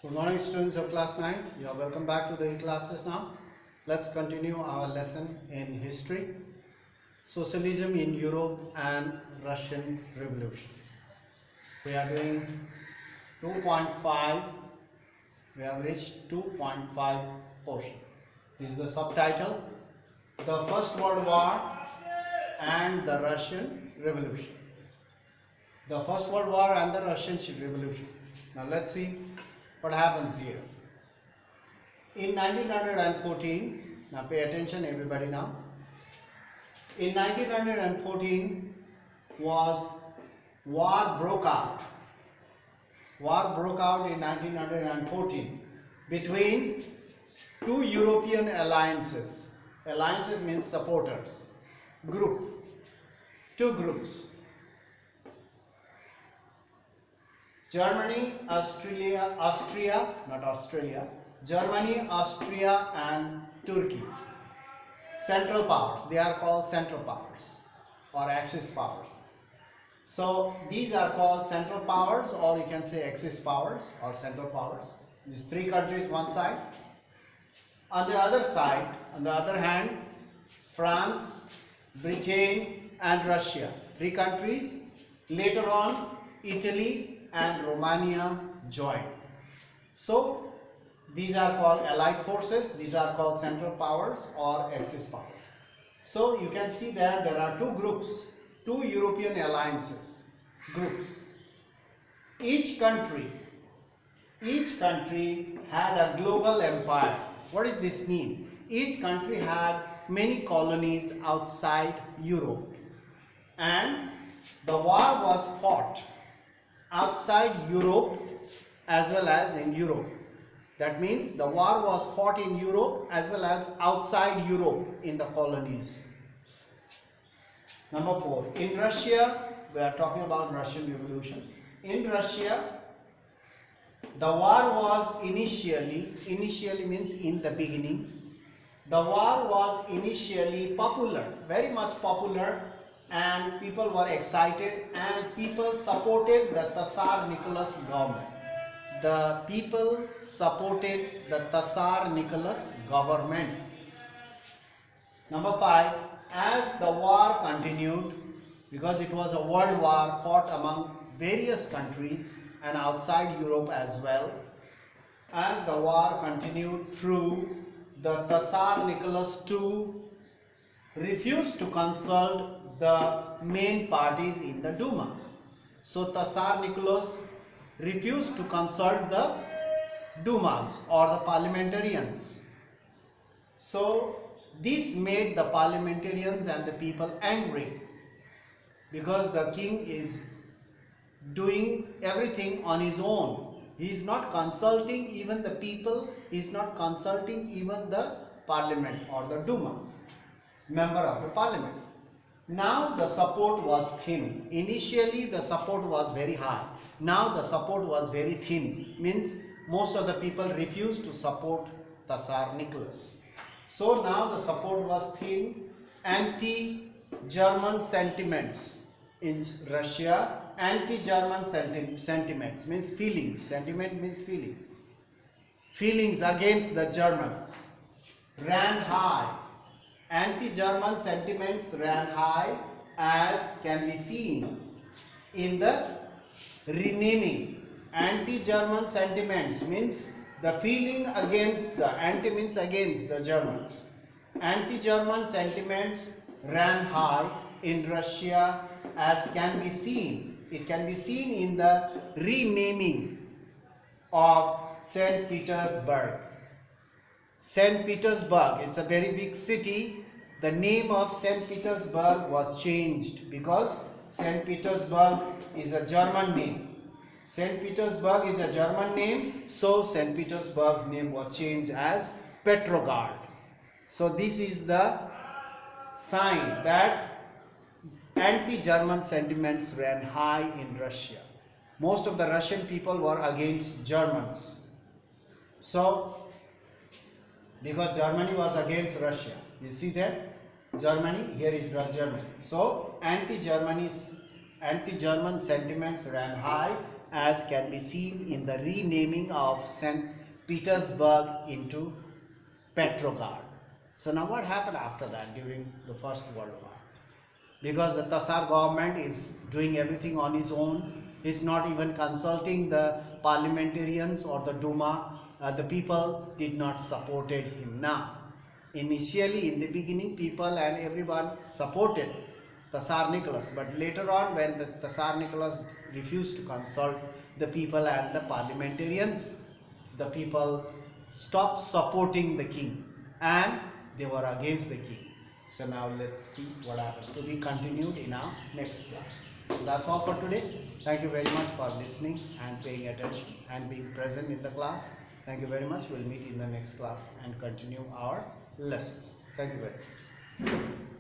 Good morning, students of class 9. You are welcome back to the classes now. Let's continue our lesson in history, socialism in Europe and Russian Revolution. We are doing 2.5. We have reached 2.5 portion. This is the subtitle, The First World War and the Russian Revolution. The First World War and the Russian Revolution. Now let's see what happens here. In 1914, now pay attention everybody now. In 1914 was war broke out. War broke out in 1914 between two European alliances. Alliances means supporters. Two groups. Germany, Germany, Austria and Turkey. Central powers, they are called central powers or axis powers. So these are called central powers, or you can say axis powers or central powers. These three countries one side. On the other side, on the other hand, France, Britain and Russia. Three countries. Later on, Italy and Romania joined. So these are called allied forces, these are called central powers or axis powers. So you can see that there are two groups, two European alliances groups. Each country had a global empire. What does this mean? Each country had many colonies outside Europe, and the war was fought outside Europe as well as in Europe. That means the war was fought in Europe as well as outside Europe in the colonies. Number 4. In Russia, we are talking about Russian Revolution. In Russia, the war was initially means in the beginning. The war was initially popular, very much popular, and people were excited and people supported the Tsar Nicholas government. The people supported the Tsar Nicholas government. Number 5. As the war continued, because it was a world war fought among various countries and outside Europe as well, as the war continued through, the Tsar Nicholas II refused to consult the main parties in the Duma. So Tsar Nicholas refused to consult the Dumas or the parliamentarians. So this made the parliamentarians and the people angry, because the king is doing everything on his own. He is not consulting even the people, he is not consulting even the parliament or the Duma, member of the parliament. Now the support was thin. Initially the support was very high. Now the support was very thin. Means most of the people refused to support Tsar Nicholas. So now the support was thin. Anti-German sentiments in Russia. Anti-German sentiments means feelings. Sentiment means feeling. Feelings against the Germans ran high. Anti-German sentiments ran high, as can be seen in the renaming. Anti-German sentiments means the feeling against the, anti means against the Germans. Anti-German sentiments ran high in Russia, as can be seen. It can be seen in the renaming of St. Petersburg. St. Petersburg, it's a very big city. The name of St. Petersburg was changed because St. Petersburg is a German name. St. Petersburg is a German name, so St. Petersburg's name was changed as Petrograd. So this is the sign that anti-German sentiments ran high in Russia. Most of the Russian people were against Germans. So because Germany was against Russia. You see that? Germany, here is Germany. So anti-German sentiments ran high as can be seen in the renaming of St. Petersburg into Petrograd. So now what happened after that during the First World War? Because the Tatar government is doing everything on his own, is not even consulting the parliamentarians or the Duma, the people did not supported him. Now, initially in the beginning people and everyone supported Tsar Nicholas, but later on when the Tsar Nicholas refused to consult the people and the parliamentarians, the people stopped supporting the king and they were against the king. So now let's see what happened. To be continued in our next class. So that's all for today. Thank you very much for listening and paying attention and being present in the class. Thank you very much. We'll meet in the next class and continue our lessons. Thank you very much.